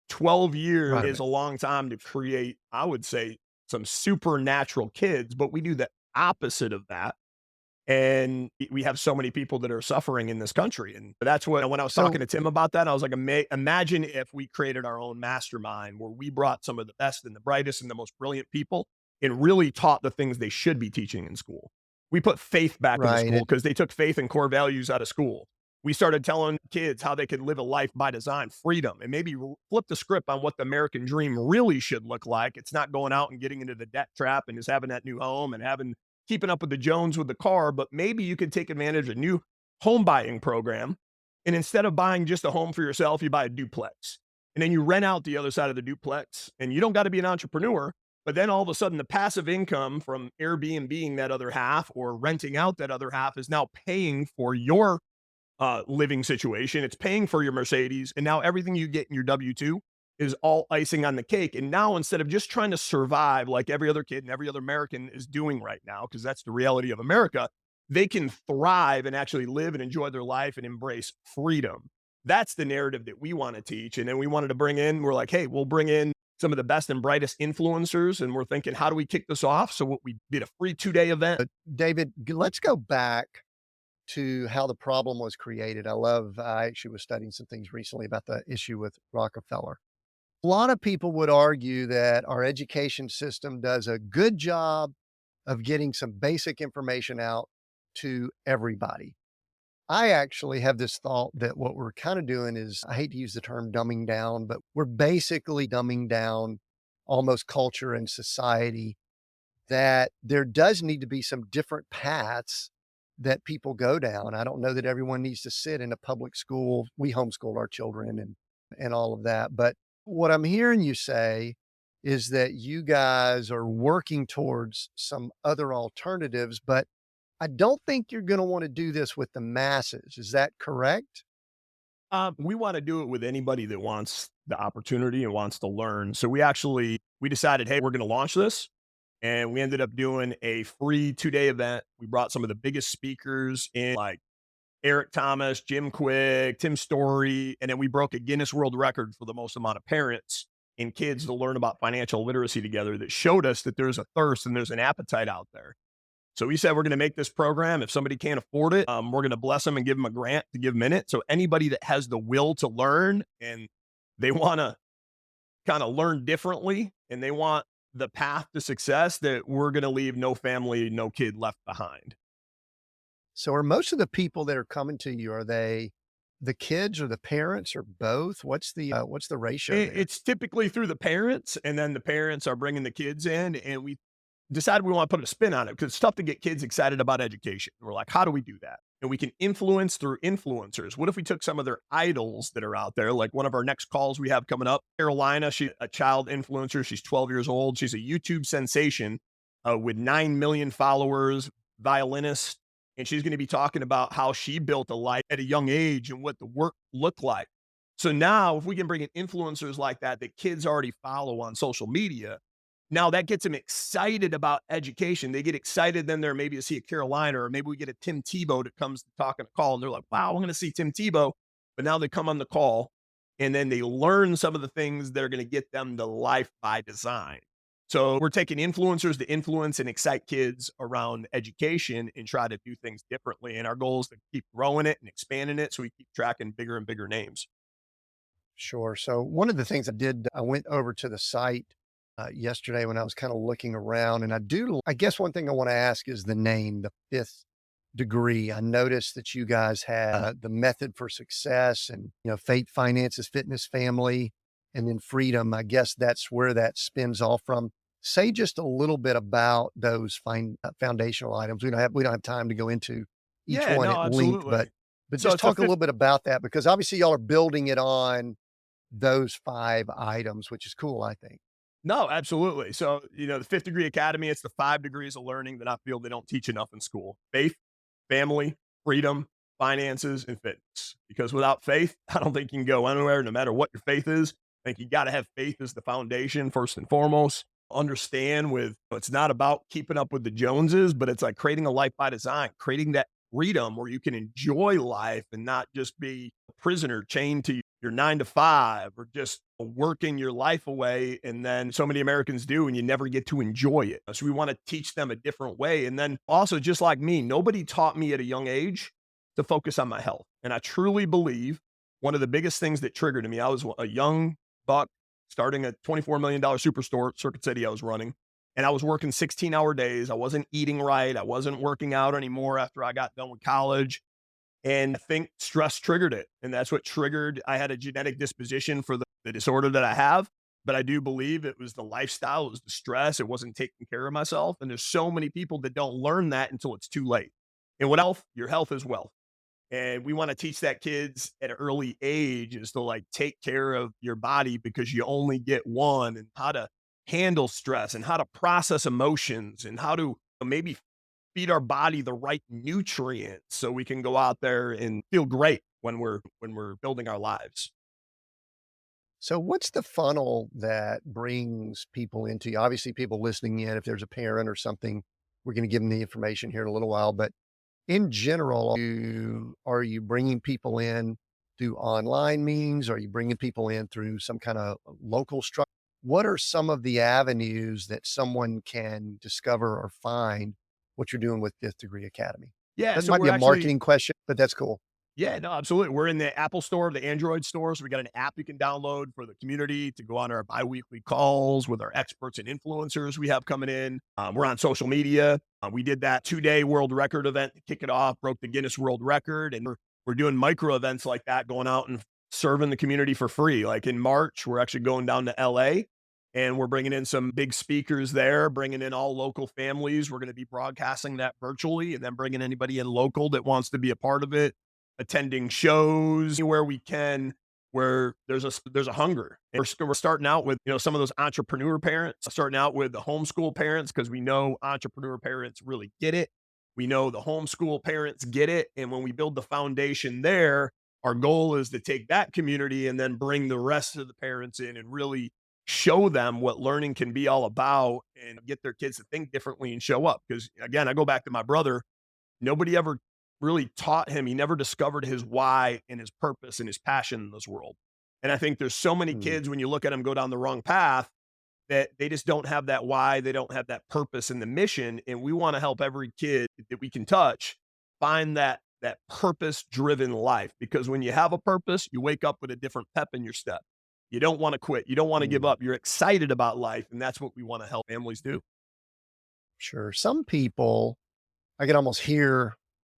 12 years Right. is a long time to create, I would say, some supernatural kids, but we do the opposite of that. And we have so many people that are suffering in this country. And that's what, when I was talking So, to Tim about that, I was like, imagine if we created our own mastermind where we brought some of the best and the brightest and the most brilliant people and really taught the things they should be teaching in school. We put faith back into right. school because they took faith and core values out of school. We started telling kids how they could live a life by design, freedom, and maybe flip the script on what the American dream really should look like. It's not going out and getting into the debt trap and just having that new home and keeping up with the Jones with the car, but maybe you could take advantage of a new home buying program. And instead of buying just a home for yourself, you buy a duplex. And then you rent out the other side of the duplex. And you don't got to be an entrepreneur, but then all of a sudden the passive income from Airbnb that other half or renting out that other half is now paying for your living situation. It's paying for your Mercedes. And now everything you get in your W 2 is all icing on the cake. And now instead of just trying to survive like every other kid and every other American is doing right now, because that's the reality of America, they can thrive and actually live and enjoy their life and embrace freedom. That's the narrative that we want to teach. And then we wanted to we're like, hey, we'll bring in some of the best and brightest influencers. And we're thinking, how do we kick this off? So what we did a free 2-day event. David, let's go back to how the problem was created. I actually was studying some things recently about the issue with Rockefeller. A lot of people would argue that our education system does a good job of getting some basic information out to everybody. I actually have this thought that what we're kind of doing is, I hate to use the term dumbing down, but we're basically dumbing down almost culture and society, that there does need to be some different paths that people go down. I don't know that everyone needs to sit in a public school. We homeschool our children and all of that. But what I'm hearing you say is that you guys are working towards some other alternatives, but I don't think you're going to want to do this with the masses. Is that correct? We want to do it with anybody that wants the opportunity and wants to learn. So we decided, hey, we're going to launch this, and we ended up doing a free 2-day event. We brought some of the biggest speakers in, like Eric Thomas, Jim Quick, Tim Story, and then we broke a Guinness World Record for the most amount of parents and kids to learn about financial literacy together. That showed us that there's a thirst and there's an appetite out there. So we said we're going to make this program. If somebody can't afford it, we're going to bless them and give them a grant to give them in it. So anybody that has the will to learn and they want to kind of learn differently and they want the path to success, that we're going to leave no family, no kid left behind. So are most of the people that are coming to you, are they the kids or the parents or both? What's the ratio there? It's typically through the parents, and then the parents are bringing the kids in, and we decided we want to put a spin on it because it's tough to get kids excited about education. We're like, how do we do that? And we can influence through influencers. What if we took some of their idols that are out there? Like one of our next calls we have coming up, Carolina, she's a child influencer. She's 12 years old. She's a YouTube sensation with 9 million followers, violinist. And she's going to be talking about how she built a life at a young age and what the work looked like. So now, if we can bring in influencers like that kids already follow on social media, now that gets them excited about education. They get excited then there maybe to see a Carolina, or maybe we get a Tim Tebow that comes to talk on a call and they're like, wow, I'm going to see Tim Tebow. But now they come on the call and then they learn some of the things that are going to get them to life by design. So we're taking influencers to influence and excite kids around education and try to do things differently. And our goal is to keep growing it and expanding it so we keep tracking bigger and bigger names. Sure. So one of the things I did, I went over to the site yesterday when I was kind of looking around, and I guess one thing I want to ask is the name, the fifth degree. I noticed that you guys had the method for success and, faith, finances, fitness, family, and then freedom. I guess that's where that spins off from. Say just a little bit about those foundational items. We don't have time to go into each Yeah, one no, at length, but absolutely. So just it's a talk a fifth. little bit about that because obviously y'all are building it on those 5 items, which is cool, I think. No, absolutely. So, the Fifth Degree Academy, it's the 5 degrees of learning that I feel they don't teach enough in school: faith, family, freedom, finances, and fitness. Because without faith, I don't think you can go anywhere, no matter what your faith is. I think you got to have faith as the foundation, first and foremost. Understand it's not about keeping up with the Joneses, but it's like creating a life by design, creating that freedom where you can enjoy life and not just be a prisoner chained to your 9 to 5 or just working your life away. And then so many Americans do, and you never get to enjoy it. So we want to teach them a different way. And then also, just like me, nobody taught me at a young age to focus on my health. And I truly believe one of the biggest things that triggered me, I was a young buck starting a $24 million superstore, Circuit City I was running. And I was working 16-hour days. I wasn't eating right. I wasn't working out anymore after I got done with college. And I think stress triggered it. And that's what triggered. I had a genetic disposition for the disorder that I have. But I do believe it was the lifestyle, it was the stress, it wasn't taking care of myself. And there's so many people that don't learn that until it's too late. And what health? Your health is wealth. And we want to teach that kids at an early age is to like take care of your body because you only get one, and how to handle stress and how to process emotions and how to maybe feed our body the right nutrients so we can go out there and feel great when we're building our lives. So what's the funnel that brings people into you? Obviously, people listening in, if there's a parent or something, we're gonna give them the information here in a little while, but in general, are you bringing people in through online means? Are you bringing people in through some kinda local structure? What are some of the avenues that someone can discover or find what you're doing with Fifth Degree Academy? Yeah, That so might be we're a actually marketing question, but that's cool. Yeah, no, absolutely. We're in the Apple Store, the Android store. So we got an app you can download for the community to go on our biweekly calls with our experts and influencers we have coming in. We're on social media. We did that 2 day world record event to kick it off, broke the Guinness World Record. And we're doing micro events like that, going out and serving the community for free. Like in March, we're actually going down to LA and we're bringing in some big speakers there, bringing in all local families. We're going to be broadcasting that virtually and then bringing anybody in local that wants to be a part of it, attending shows where we can, where there's a hunger. And we're starting out with some of those entrepreneur parents, starting out with the homeschool parents because we know entrepreneur parents really get it. We know the homeschool parents get it, and when we build the foundation there, our goal is to take that community and then bring the rest of the parents in and really show them what learning can be all about and get their kids to think differently and show up. Because again, I go back to my brother. Nobody ever really taught him. He never discovered his why and his purpose and his passion in this world. And I think there's so many Mm. kids when you look at them go down the wrong path that they just don't have that why, they don't have that purpose and the mission, and we wanna help every kid that we can touch find that purpose-driven life, because when you have a purpose, you wake up with a different pep in your step. You don't wanna quit, you don't wanna give Mm, up, you're excited about life, and that's what we wanna help families do. sure. Some people, I can almost hear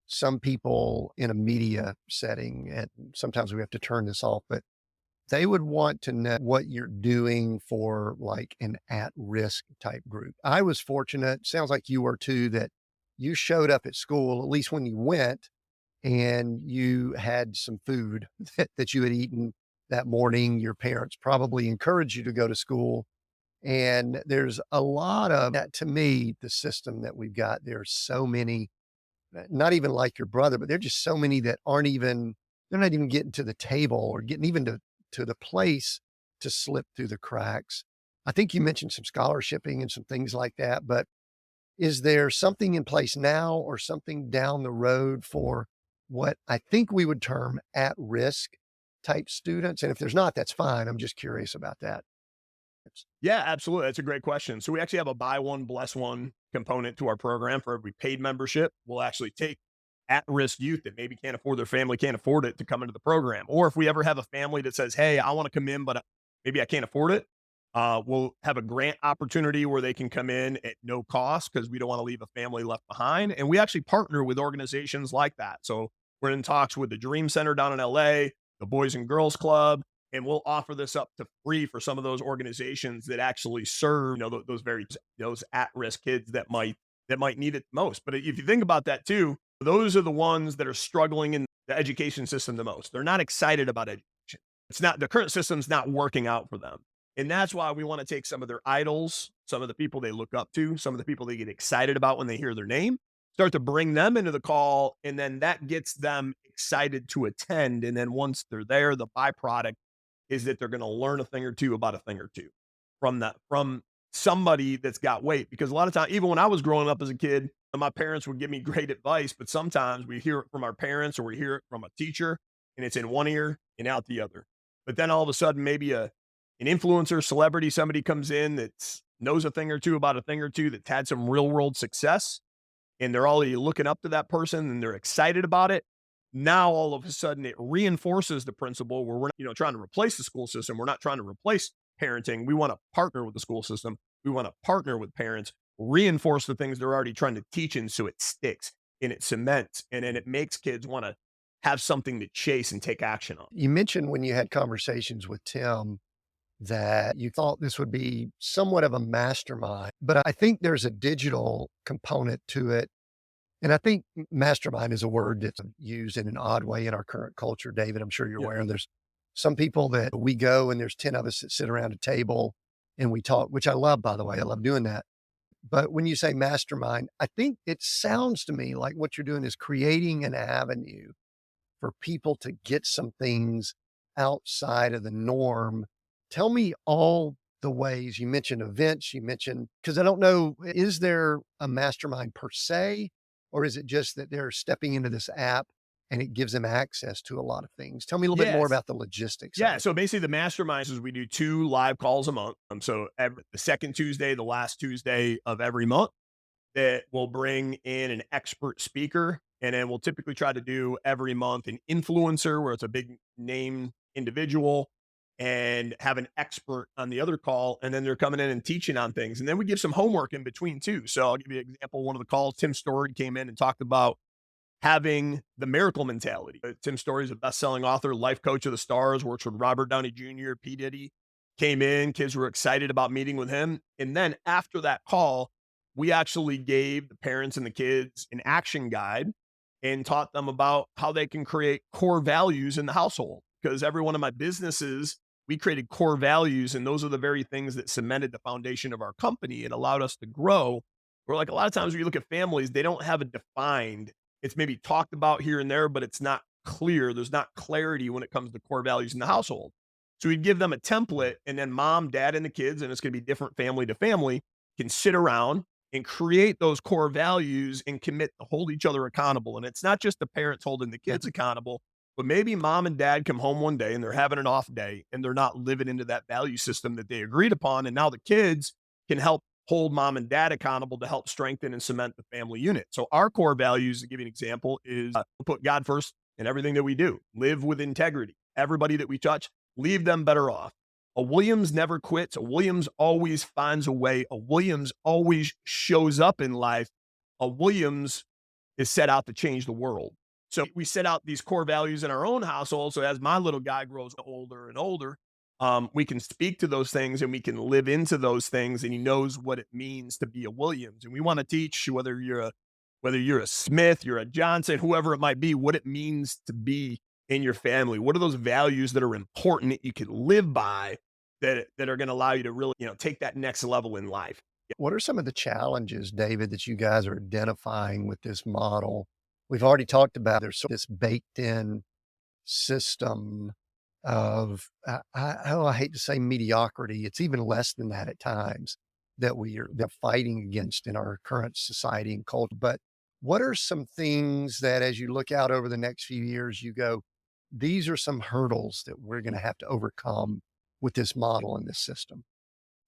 some people in a media setting, and sometimes we have to turn this off, but they would want to know what you're doing for like an at-risk type group. I was fortunate, sounds like you were too, that you showed up at school, at least when you went, and you had some food that you had eaten that morning. Your parents probably encouraged you to go to school. And there's a lot of that to me, the system that we've got. There's so many, not even like your brother, but there're just so many that aren't even, they're not even getting to the table or getting even to the place to slip through the cracks. I think you mentioned some scholarshiping and some things like that, but is there something in place now or something down the road for what I think we would term at risk type students? And if there's not, that's fine. I'm just curious about that. It's- Yeah, absolutely. That's a great question. So we actually have a buy one, bless one component to our program. For every paid membership, we'll actually take at-risk youth that maybe can't afford, their family can't afford it, to come into the program. Or if we ever have a family that says, "Hey, I want to come in, but maybe I can't afford it," we'll have a grant opportunity where they can come in at no cost, because we don't want to leave a family left behind. And we actually partner with organizations like that. So we're in talks with the Dream Center down in LA, the Boys and Girls Club, and we'll offer this up to free for some of those organizations that actually serve, those very, those at-risk kids that might need it most. But if you think about that too, those are the ones that are struggling in the education system the most. They're not excited about education. It's not, the current system's not working out for them. And that's why we want to take some of their idols, some of the people they look up to, some of the people they get excited about when they hear their name, start to bring them into the call. And then that gets them excited to attend. And then once they're there, the byproduct is that they're going to learn a thing or two about a thing or two from somebody that's got weight. Because a lot of times, even when I was growing up as a kid, my parents would give me great advice, but sometimes we hear it from our parents or we hear it from a teacher, and it's in one ear and out the other. But then all of a sudden, maybe an influencer, celebrity, somebody comes in that knows a thing or two about a thing or two, that's had some real world success, and they're already looking up to that person and they're excited about it. Now, all of a sudden, it reinforces the principle where we're not, trying to replace the school system. We're not trying to replace parenting. We want to partner with the school system. We want to partner with parents, reinforce the things they're already trying to teach, and so it sticks and it cements, and then it makes kids want to have something to chase and take action on. You mentioned when you had conversations with Tim that you thought this would be somewhat of a mastermind, but I think there's a digital component to it. And I think mastermind is a word that's used in an odd way in our current culture, David. I'm sure you're Yeah. aware. There's some people that we go and there's 10 of us that sit around a table and we talk, which I love, by the way. I love doing that. But when you say mastermind, I think it sounds to me like what you're doing is creating an avenue for people to get some things outside of the norm. Tell me all the ways you mentioned events, you mentioned, because I don't know, is there a mastermind per se, or is it just that they're stepping into this app and it gives them access to a lot of things? Tell me a little bit more Yes. about the logistics of Yeah. it. So basically, the masterminds is we do 2 live calls a month. So the second Tuesday, the last Tuesday of every month, that will bring in an expert speaker. And then we'll typically try to do every month an influencer where it's a big name individual, and have an expert on the other call. And then they're coming in and teaching on things. And then we give some homework in between too. So I'll give you an example. One of the calls, Tim Story came in and talked about having the miracle mentality. Tim Story is a best-selling author, life coach of the stars, works with Robert Downey Jr., P. Diddy. Came in, kids were excited about meeting with him. And then after that call, we actually gave the parents and the kids an action guide and taught them about how they can create core values in the household. Because every one of my businesses, we created core values, and those are the very things that cemented the foundation of our company and allowed us to grow. Where, like, a lot of times when you look at families, they don't have a defined, it's maybe talked about here and there, but it's not clear. There's not clarity when it comes to core values in the household. So we'd give them a template, and then mom, dad, and the kids, and it's going to be different family to family, can sit around and create those core values and commit to hold each other accountable. And it's not just the parents holding the kids accountable, But maybe mom and dad come home one day and they're having an off day and they're not living into that value system that they agreed upon. And now the kids can help hold mom and dad accountable to help strengthen and cement the family unit. So our core values, to give you an example, is put God first in everything that we do, live with integrity. Everybody that we touch, leave them better off. A Williams never quits. A Williams always finds a way. A Williams always shows up in life. A Williams is set out to change the world. So we set out these core values in our own household. So as my little guy grows older and older, we can speak to those things and we can live into those things, and he knows what it means to be a Williams. And we want to teach whether you're a Smith, you're a Johnson, whoever it might be, what it means to be in your family. What are those values that are important that you can live by that are going to allow you to really, take that next level in life? What are some of the challenges, David, that you guys are identifying with this model? We've already talked about there's this baked in system of, I hate to say mediocrity. It's even less than that at times that they're fighting against in our current society and culture. But what are some things that as you look out over the next few years, you go, these are some hurdles that we're going to have to overcome with this model and this system?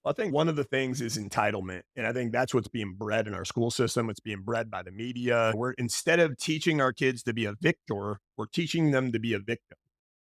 I think one of the things is entitlement. And I think that's what's being bred in our school system. It's being bred by the media. Where instead of teaching our kids to be a victor, we're teaching them to be a victim.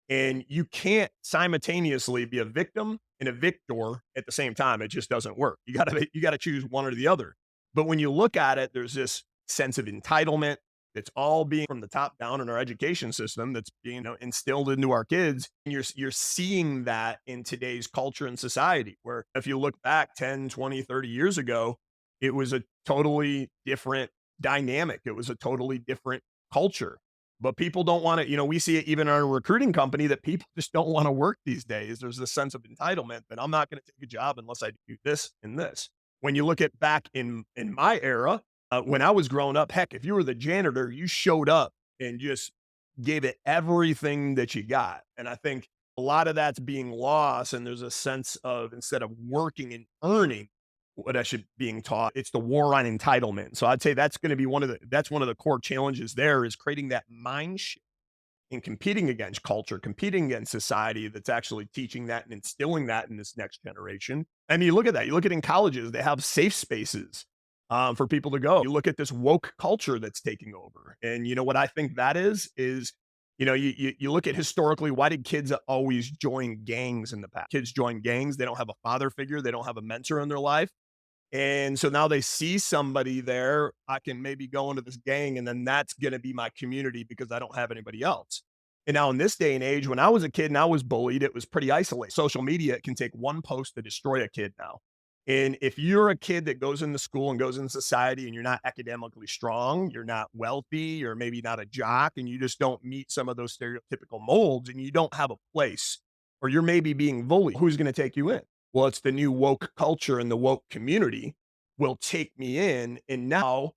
And you can't simultaneously be a victim and a victor at the same time. It just doesn't work. You gotta choose one or the other. But when you look at it, there's this sense of entitlement that's all being from the top down in our education system that's being instilled into our kids. And you're seeing that in today's culture and society, where if you look back 10, 20, 30 years ago, it was a totally different dynamic. It was a totally different culture. But people don't want to, we see it even in our recruiting company that people just don't want to work these days. There's this sense of entitlement that I'm not going to take a job unless I do this and this. When you look at back in my era, when I was growing up, heck, if you were the janitor, you showed up and just gave it everything that you got. And I think a lot of that's being lost. And there's a sense of instead of working and earning what I should being taught, it's the war on entitlement. So I'd say that's going to be that's one of the core challenges there is creating that mind shift and competing against culture, competing against society that's actually teaching that and instilling that in this next generation. And you look at that, you look at in colleges, they have safe spaces for people to go. You look at this woke culture that's taking over. And you know what I think that is, you look at historically, why did kids always join gangs in the past? Kids join gangs. They don't have a father figure. They don't have a mentor in their life. And so now they see somebody there. I can maybe go into this gang and then that's going to be my community because I don't have anybody else. And now in this day and age, when I was a kid and I was bullied, it was pretty isolated. Social media can take one post to destroy a kid now. And if you're a kid that goes into school and goes into society and you're not academically strong, you're not wealthy, or maybe not a jock, and you just don't meet some of those stereotypical molds and you don't have a place, or you're maybe being bullied, who's going to take you in? Well, it's the new woke culture and the woke community will take me in. And now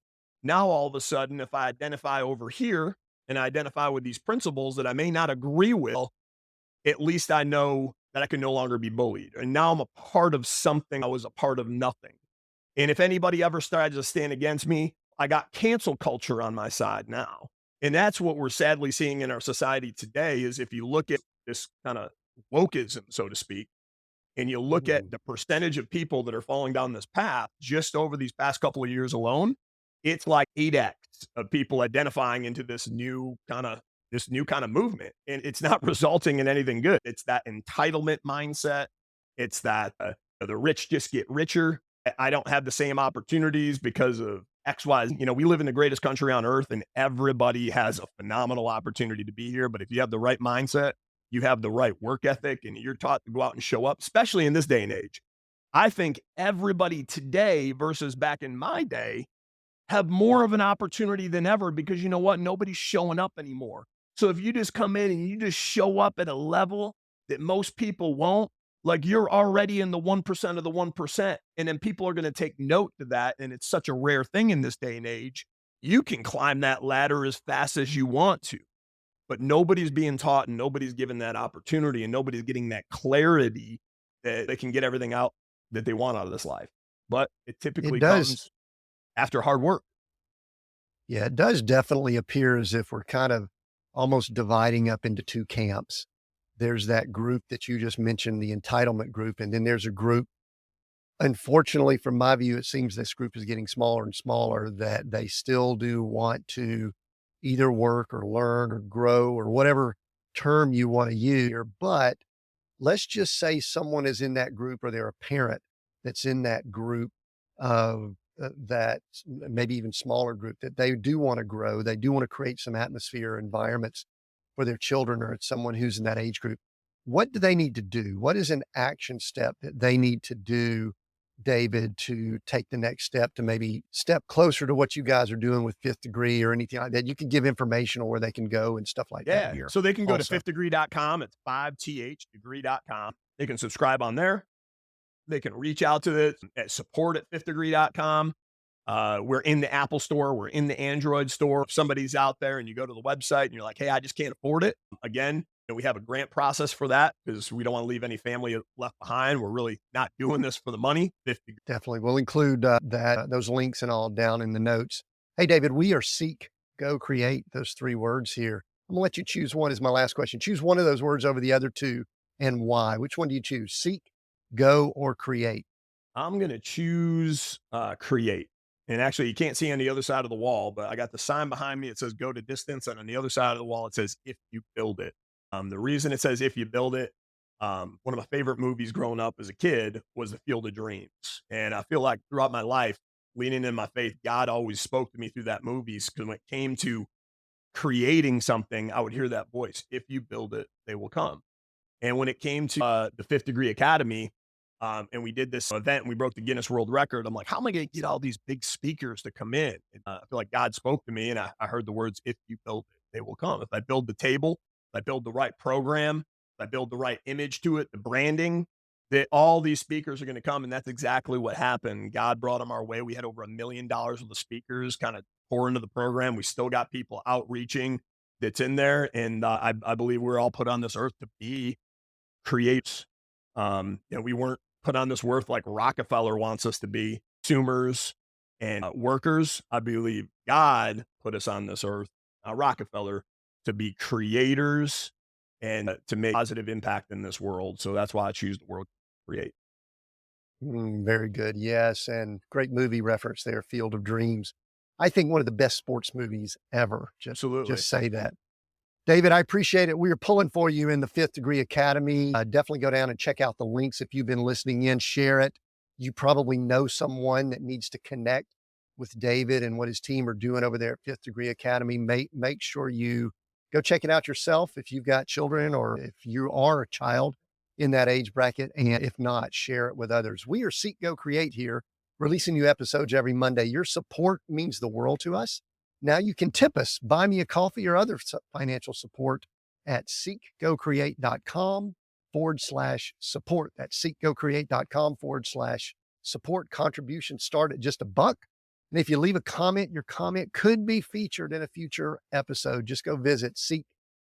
all of a sudden, if I identify over here and I identify with these principles that I may not agree with, at least I know that I can no longer be bullied. And now I'm a part of something. I was a part of nothing. And if anybody ever started to stand against me, I got cancel culture on my side now. And that's what we're sadly seeing in our society today is if you look at this kind of wokeism, so to speak, and you look at Mm. the percentage of people that are falling down this path just over these past couple of years alone, it's like 8x of people identifying into this new kind of movement. And it's not resulting in anything good. It's that entitlement mindset. It's that the rich just get richer. I don't have the same opportunities because of X, Y. We live in the greatest country on earth and everybody has a phenomenal opportunity to be here. But if you have the right mindset, you have the right work ethic and you're taught to go out and show up, especially in this day and age. I think everybody today versus back in my day have more of an opportunity than ever because you know what? Nobody's showing up anymore. So if you just come in and you just show up at a level that most people won't, like you're already in the 1% of the 1%. And then people are going to take note to that. And it's such a rare thing in this day and age. You can climb that ladder as fast as you want to, but nobody's being taught and nobody's given that opportunity and nobody's getting that clarity that they can get everything out that they want out of this life. But it It typically does. comes after hard work. Yeah, it does definitely appear as if we're kind of almost dividing up into two camps. There's that group that you just mentioned, the entitlement group, and then there's a group. Unfortunately, from my view, it seems this group is getting smaller and smaller, that they still do want to either work or learn or grow or whatever term you want to use here. But let's just say someone is in that group or they're a parent that's in that group of that maybe even smaller group that they do want to grow. They do want to create some atmosphere, environments for their children or it's someone who's in that age group. What do they need to do? What is an action step that they need to do, David, to take the next step to maybe step closer to what you guys are doing with Fifth Degree or anything like that? You can give information on where they can go and stuff like that Yeah. here. So they can go to Also, fifthdegree.com. It's 5thdegree.com. They can subscribe on there. They can reach out to it at support@fifthdegree.com. We're in the Apple store. We're in the Android store. If somebody's out there and you go to the website and you're like, hey, I just can't afford it. Again, we have a grant process for that because we don't want to leave any family left behind. We're really not doing this for the money. 50. definitely. We'll include those links and all down in the notes. Hey, David, we are seek, go, create, those three words here. I'm going to let you choose one as my last question. Choose one of those words over the other two and why. Which one do you choose? Seek, go, or create? I'm going to choose create. And actually, you can't see on the other side of the wall, but I got the sign behind me. It says go to distance. And on the other side of the wall, it says if you build it. The reason it says if you build it, one of my favorite movies growing up as a kid was The Field of Dreams. And I feel like throughout my life, leaning in my faith, God always spoke to me through that movies. Because when it came to creating something, I would hear that voice if you build it, they will come. And when it came to the Fifth Degree Academy, and we did this event and we broke the Guinness World Record, I'm like, how am I going to get all these big speakers to come in? And, I feel like God spoke to me and I heard the words, if you build it, they will come. If I build the table, if I build the right program, if I build the right image to it, the branding, that all these speakers are going to come. And that's exactly what happened. God brought them our way. We had over $1 million of the speakers kind of pour into the program. We still got people outreaching that's in there. And I believe we're all put on this earth to be creates. We weren't put on this earth like Rockefeller wants us to be consumers and workers. I believe God put us on this earth, Rockefeller, to be creators and to make positive impact in this world. So that's why I choose the word create. Very good. Yes. And great movie reference there, Field of Dreams. I think one of the best sports movies ever. Absolutely. Just say that. David, I appreciate it. We are pulling for you in the Fifth Degree Academy. Definitely go down and check out the links if you've been listening in, share it. You probably know someone that needs to connect with David and what his team are doing over there at Fifth Degree Academy. Make sure you go check it out yourself if you've got children or if you are a child in that age bracket. And if not, share it with others. We are Seek, Go, Create here, releasing new episodes every Monday. Your support means the world to us. Now you can tip us, buy me a coffee or other financial support at seekgocreate.com/support. That's seekgocreate.com/support. Contributions start at just $1. And if you leave a comment, your comment could be featured in a future episode. Just go visit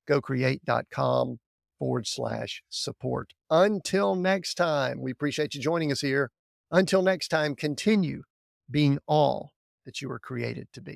seekgocreate.com/support. Until next time, we appreciate you joining us here. Until next time, continue being all that you were created to be.